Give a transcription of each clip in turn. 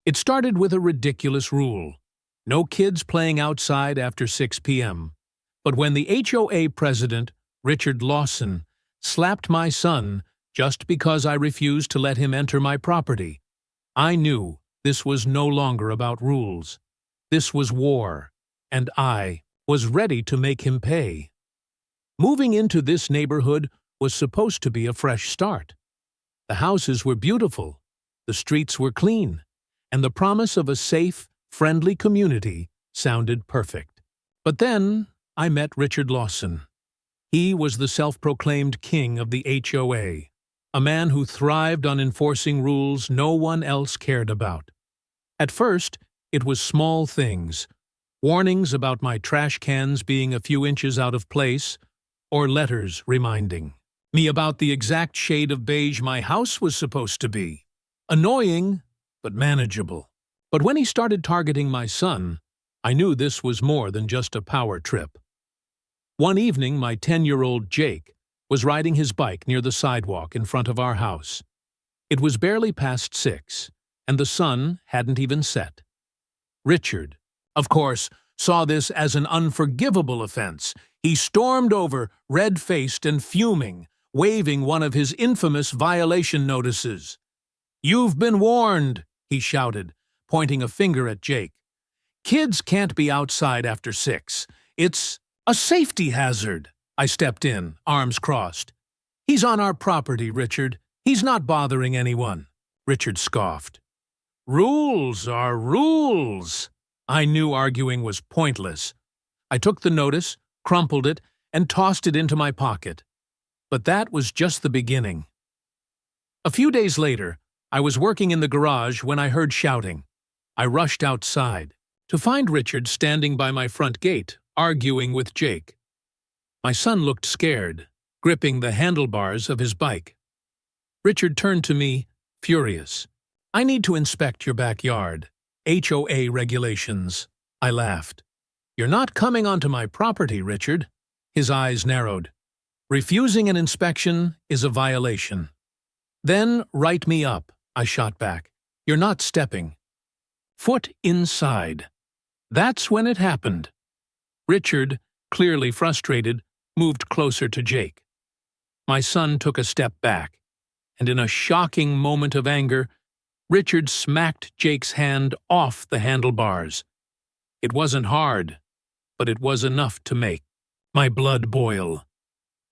It started with a ridiculous rule: no kids playing outside after 6 p.m. But when the HOA president, Richard Lawson, slapped my son just because I refused to let him enter my property, I knew this was no longer about rules. This was war, and I was ready to make him pay. Moving into this neighborhood was supposed to be a fresh start. The houses were beautiful, the streets were clean, and the promise of a safe, friendly community sounded perfect. But then I met Richard Lawson. He was the self-proclaimed king of the HOA, a man who thrived on enforcing rules no one else cared about. At first, it was small things: warnings about my trash cans being a few inches out of place, or letters reminding me about the exact shade of beige my house was supposed to be. Annoying, but manageable. But when he started targeting my son, I knew this was more than just a power trip. One evening, my 10-year-old Jake was riding his bike near the sidewalk in front of our house. It was barely past 6, and the sun hadn't even set. Richard, of course, saw this as an unforgivable offense. He stormed over, red-faced and fuming, waving one of his infamous violation notices. "You've been warned," he shouted, pointing a finger at Jake. "Kids can't be outside after 6. It's a safety hazard." I stepped in, arms crossed. "He's on our property, Richard. He's not bothering anyone." Richard scoffed. "Rules are rules." I knew arguing was pointless. I took the notice, crumpled it, and tossed it into my pocket. But that was just the beginning. A few days later, I was working in the garage when I heard shouting. I rushed outside to find Richard standing by my front gate, arguing with Jake. My son looked scared, gripping the handlebars of his bike. Richard turned to me, furious. "I need to inspect your backyard. HOA regulations." I laughed. "You're not coming onto my property, Richard." His eyes narrowed. "Refusing an inspection is a violation." "Then write me up," I shot back. "You're not stepping foot inside." That's when it happened. Richard, clearly frustrated, moved closer to Jake. My son took a step back, and in a shocking moment of anger, Richard smacked Jake's hand off the handlebars. It wasn't hard, but it was enough to make my blood boil.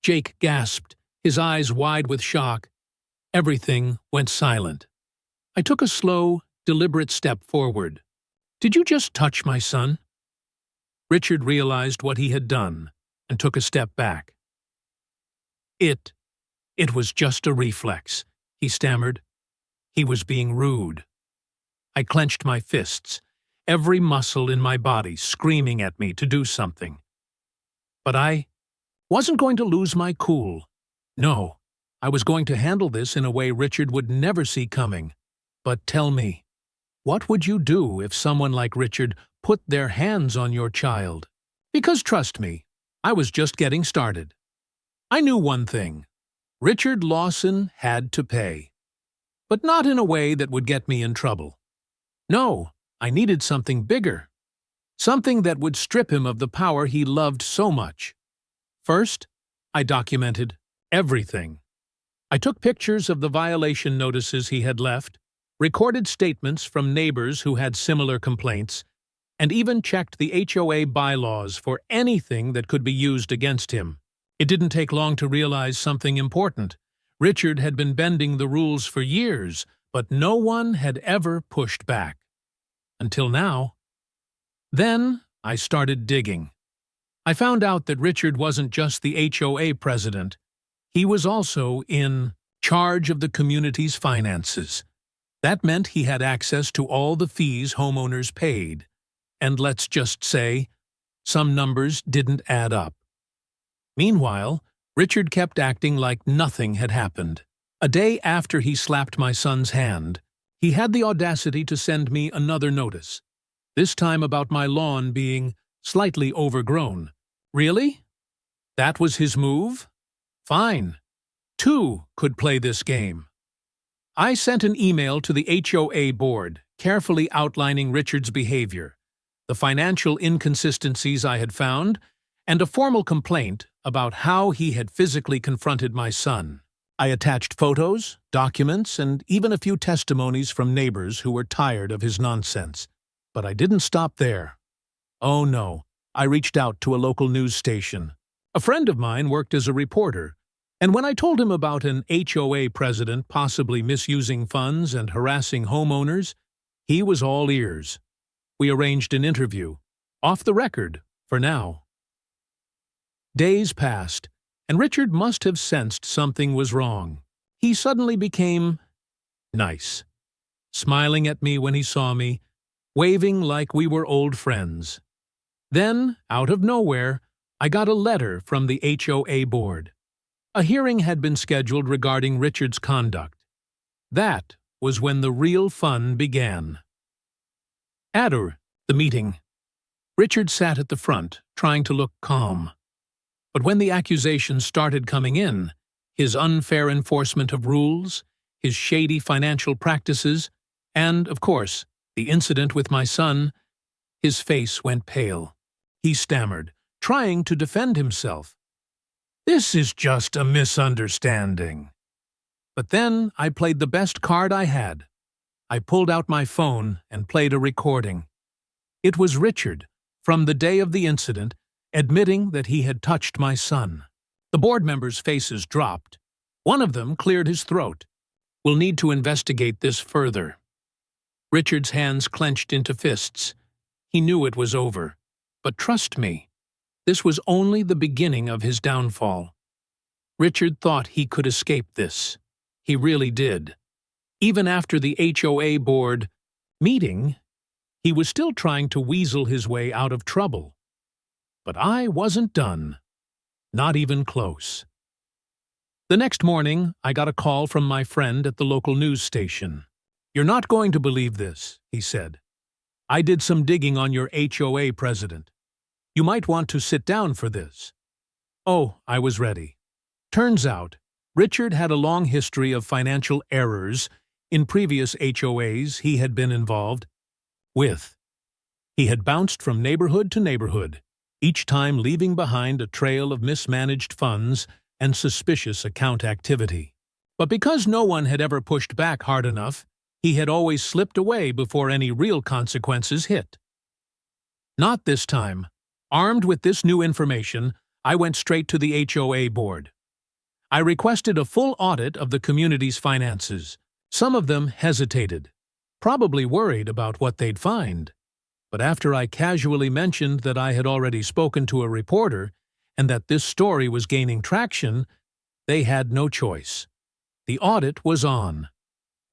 Jake gasped, his eyes wide with shock. Everything went silent. I took a slow, deliberate step forward. "Did you just touch my son?" Richard realized what he had done and took a step back. It was just a reflex," he stammered. He was being rude. I clenched my fists, every muscle in my body screaming at me to do something. But I wasn't going to lose my cool. No, I was going to handle this in a way Richard would never see coming. But tell me, what would you do if someone like Richard put their hands on your child? Because trust me, I was just getting started. I knew one thing: Richard Lawson had to pay. But not in a way that would get me in trouble. No, I needed something bigger. Something that would strip him of the power he loved so much. First, I documented everything. I took pictures of the violation notices he had left, recorded statements from neighbors who had similar complaints, and even checked the HOA bylaws for anything that could be used against him. It didn't take long to realize something important. Richard had been bending the rules for years, but no one had ever pushed back. Until now. Then I started digging. I found out that Richard wasn't just the HOA president. He was also in charge of the community's finances. That meant he had access to all the fees homeowners paid. And let's just say, some numbers didn't add up. Meanwhile, Richard kept acting like nothing had happened. A day after he slapped my son's hand, he had the audacity to send me another notice, this time about my lawn being slightly overgrown. Really? That was his move? Fine. 2 could play this game. I sent an email to the HOA board, carefully outlining Richard's behavior, the financial inconsistencies I had found, and a formal complaint about how he had physically confronted my son. I attached photos, documents, and even a few testimonies from neighbors who were tired of his nonsense. But I didn't stop there. Oh no, I reached out to a local news station. A friend of mine worked as a reporter, and when I told him about an HOA president possibly misusing funds and harassing homeowners, he was all ears. We arranged an interview, off the record, for now. Days passed, and Richard must have sensed something was wrong. He suddenly became nice, smiling at me when he saw me, waving like we were old friends. Then, out of nowhere, I got a letter from the HOA board. A hearing had been scheduled regarding Richard's conduct. That was when the real fun began. At the meeting, Richard sat at the front, trying to look calm. But when the accusations started coming in, his unfair enforcement of rules, his shady financial practices, and, of course, the incident with my son, his face went pale. He stammered, trying to defend himself. "This is just a misunderstanding." But then I played the best card I had. I pulled out my phone and played a recording. It was Richard, from the day of the incident, admitting that he had touched my son. The board members' faces dropped. One of them cleared his throat. "We'll need to investigate this further." Richard's hands clenched into fists. He knew it was over. But trust me, this was only the beginning of his downfall. Richard thought he could escape this. He really did. Even after the HOA board meeting, he was still trying to weasel his way out of trouble. But I wasn't done. Not even close. The next morning, I got a call from my friend at the local news station. "You're not going to believe this," he said. "I did some digging on your HOA president. You might want to sit down for this." Oh, I was ready. Turns out, Richard had a long history of financial errors in previous HOAs he had been involved with. He had bounced from neighborhood to neighborhood, each time leaving behind a trail of mismanaged funds and suspicious account activity. But because no one had ever pushed back hard enough, he had always slipped away before any real consequences hit. Not this time. Armed with this new information, I went straight to the HOA board. I requested a full audit of the community's finances. Some of them hesitated, probably worried about what they'd find. But after I casually mentioned that I had already spoken to a reporter and that this story was gaining traction, they had no choice. The audit was on.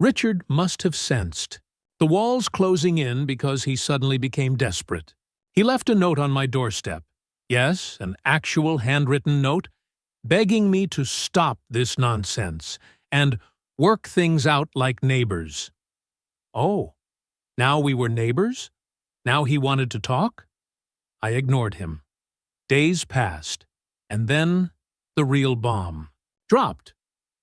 Richard must have sensed the walls closing in because he suddenly became desperate. He left a note on my doorstep. Yes, an actual handwritten note, begging me to stop this nonsense and work things out like neighbors. Oh, now we were neighbors? Now he wanted to talk? I ignored him. Days passed, and then the real bomb dropped.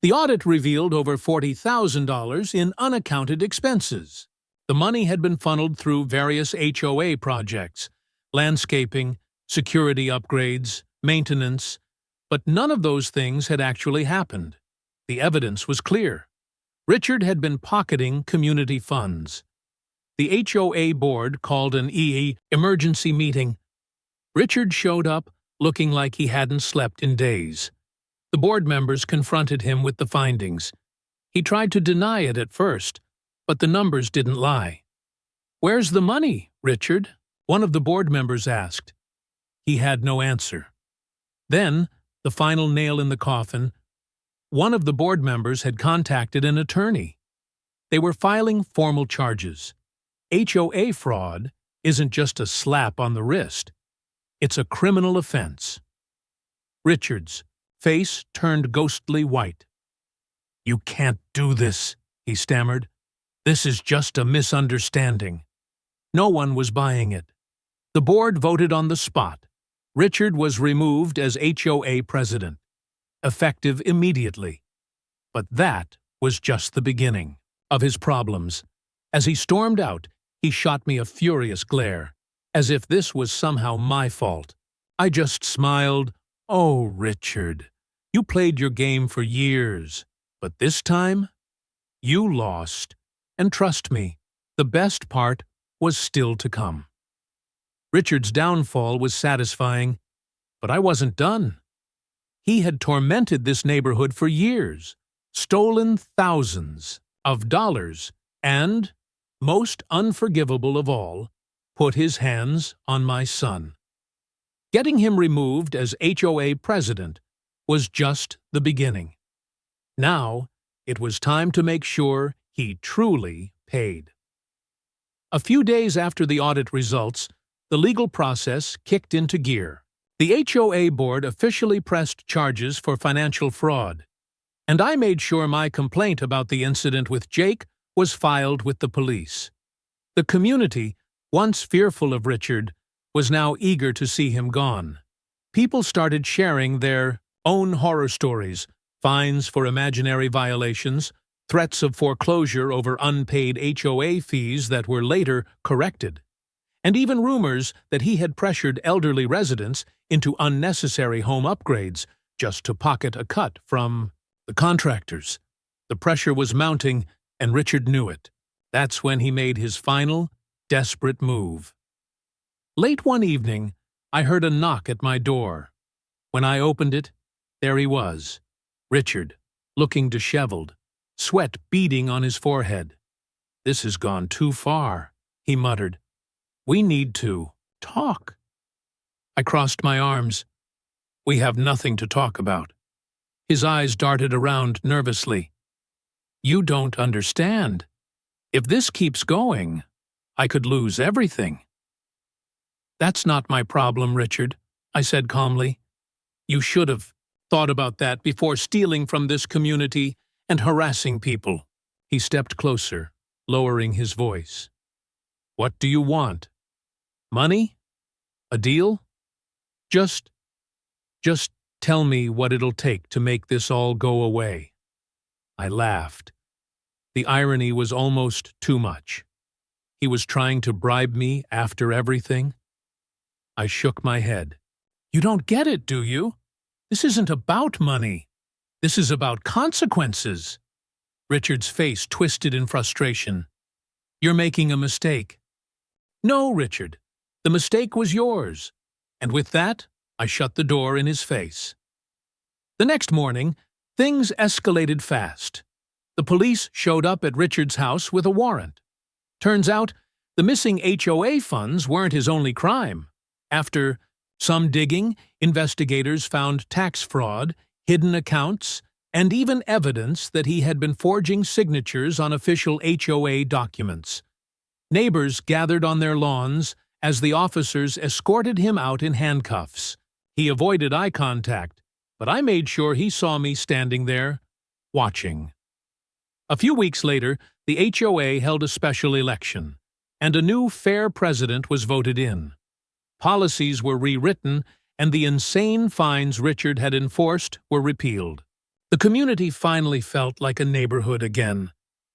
The audit revealed over $40,000 in unaccounted expenses. The money had been funneled through various HOA projects, landscaping, security upgrades, maintenance, but none of those things had actually happened. The evidence was clear. Richard had been pocketing community funds. The HOA board called an emergency meeting. Richard showed up looking like he hadn't slept in days. The board members confronted him with the findings. He tried to deny it at first, but the numbers didn't lie. "Where's the money, Richard?" one of the board members asked. He had no answer. Then, the final nail in the coffin, one of the board members had contacted an attorney. They were filing formal charges. HOA fraud isn't just a slap on the wrist. It's a criminal offense. Richard's face turned ghostly white. "You can't do this," he stammered. "This is just a misunderstanding." No one was buying it. The board voted on the spot. Richard was removed as HOA president, effective immediately. But that was just the beginning of his problems. As he stormed out, he shot me a furious glare, as if this was somehow my fault. I just smiled. "Oh, Richard, you played your game for years, but this time, you lost. And trust me, the best part was still to come." Richard's downfall was satisfying, but I wasn't done. He had tormented this neighborhood for years, stolen thousands of dollars, and, most unforgivable of all, put his hands on my son. Getting him removed as HOA president was just the beginning. Now, it was time to make sure he truly paid. A few days after the audit results, the legal process kicked into gear. The HOA board officially pressed charges for financial fraud, and I made sure my complaint about the incident with Jake was filed with the police. The community, once fearful of Richard, was now eager to see him gone. People started sharing their own horror stories, fines for imaginary violations, threats of foreclosure over unpaid HOA fees that were later corrected, and even rumors that he had pressured elderly residents into unnecessary home upgrades just to pocket a cut from the contractors. The pressure was mounting, and Richard knew it. That's when he made his final, desperate move. Late one evening, I heard a knock at my door. When I opened it, there he was, Richard, looking disheveled, sweat beading on his forehead. "This has gone too far," he muttered. "We need to talk." I crossed my arms. "We have nothing to talk about." His eyes darted around nervously. "You don't understand. If this keeps going, I could lose everything." "That's not my problem, Richard," I said calmly. "You should have thought about that before stealing from this community and harassing people." He stepped closer, lowering his voice. "What do you want? Money? A deal? Just tell me what it'll take to make this all go away." I laughed. The irony was almost too much. He was trying to bribe me after everything. I shook my head. "You don't get it, do you? This isn't about money. This is about consequences." Richard's face twisted in frustration. "You're making a mistake." "No, Richard. The mistake was yours." And with that, I shut the door in his face. The next morning, things escalated fast. The police showed up at Richard's house with a warrant. Turns out, the missing HOA funds weren't his only crime. After some digging, investigators found tax fraud, hidden accounts, and even evidence that he had been forging signatures on official HOA documents. Neighbors gathered on their lawns as the officers escorted him out in handcuffs. He avoided eye contact, but I made sure he saw me standing there, watching. A few weeks later, the HOA held a special election, and a new fair president was voted in. Policies were rewritten, and the insane fines Richard had enforced were repealed. The community finally felt like a neighborhood again.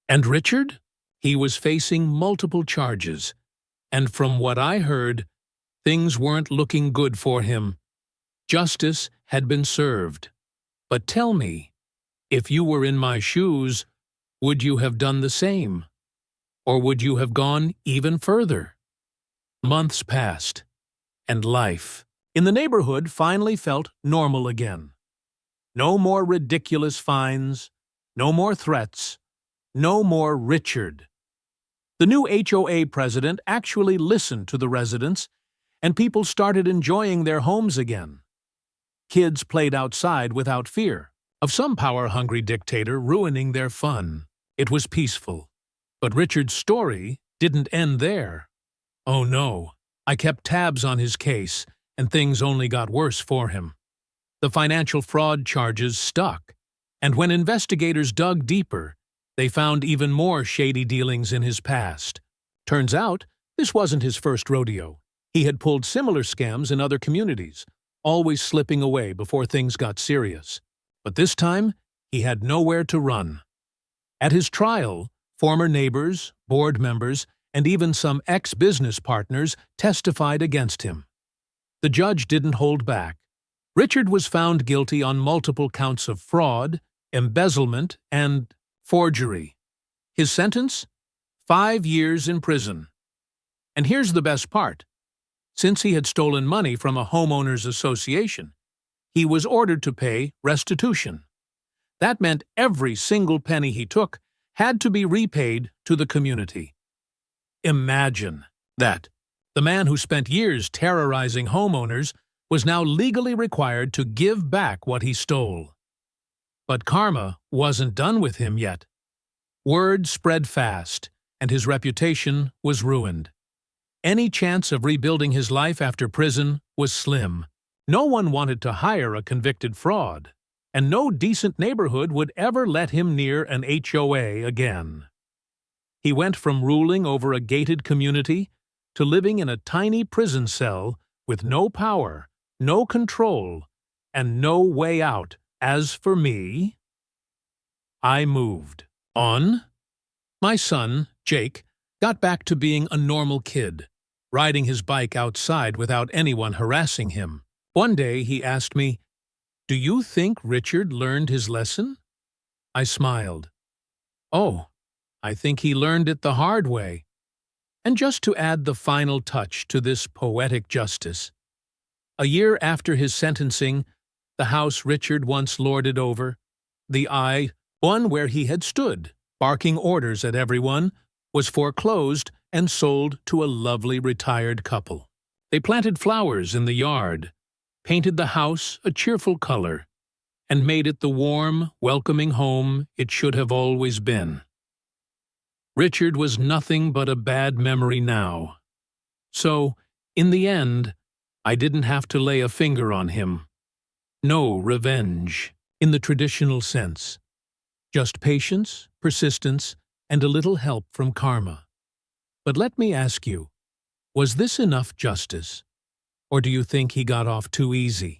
And Richard? He was facing multiple charges, and from what I heard, things weren't looking good for him. Justice had been served. But tell me, if you were in my shoes, would you have done the same? Or would you have gone even further? Months passed, and life in the neighborhood finally felt normal again. No more ridiculous fines, no more threats, no more Richard. The new HOA president actually listened to the residents, and people started enjoying their homes again. Kids played outside without fear of some power-hungry dictator ruining their fun. It was peaceful. But Richard's story didn't end there. Oh no, I kept tabs on his case, and things only got worse for him. The financial fraud charges stuck, and when investigators dug deeper, they found even more shady dealings in his past. Turns out, this wasn't his first rodeo. He had pulled similar scams in other communities, always slipping away before things got serious. But this time, he had nowhere to run. At his trial, former neighbors, board members, and even some ex-business partners testified against him. The judge didn't hold back. Richard was found guilty on multiple counts of fraud, embezzlement, and forgery. His sentence? 5 years in prison. And here's the best part. Since he had stolen money from a homeowners association, he was ordered to pay restitution. That meant every single penny he took had to be repaid to the community. Imagine that. The man who spent years terrorizing homeowners was now legally required to give back what he stole. But karma wasn't done with him yet. Word spread fast, and his reputation was ruined. Any chance of rebuilding his life after prison was slim. No one wanted to hire a convicted fraud, and no decent neighborhood would ever let him near an HOA again. He went from ruling over a gated community to living in a tiny prison cell with no power, no control, and no way out. As for me, I moved on. My son, Jake, got back to being a normal kid, riding his bike outside without anyone harassing him. One day he asked me, "Do you think Richard learned his lesson?" I smiled. "Oh, I think he learned it the hard way." And just to add the final touch to this poetic justice, a year after his sentencing, the house Richard once lorded over, the one where he had stood, barking orders at everyone, was foreclosed and sold to a lovely retired couple. They planted flowers in the yard, painted the house a cheerful color, and made it the warm, welcoming home it should have always been. Richard was nothing but a bad memory now. So, in the end, I didn't have to lay a finger on him. No revenge, in the traditional sense. Just patience, persistence, and a little help from karma. But let me ask you, was this enough justice? Or do you think he got off too easy?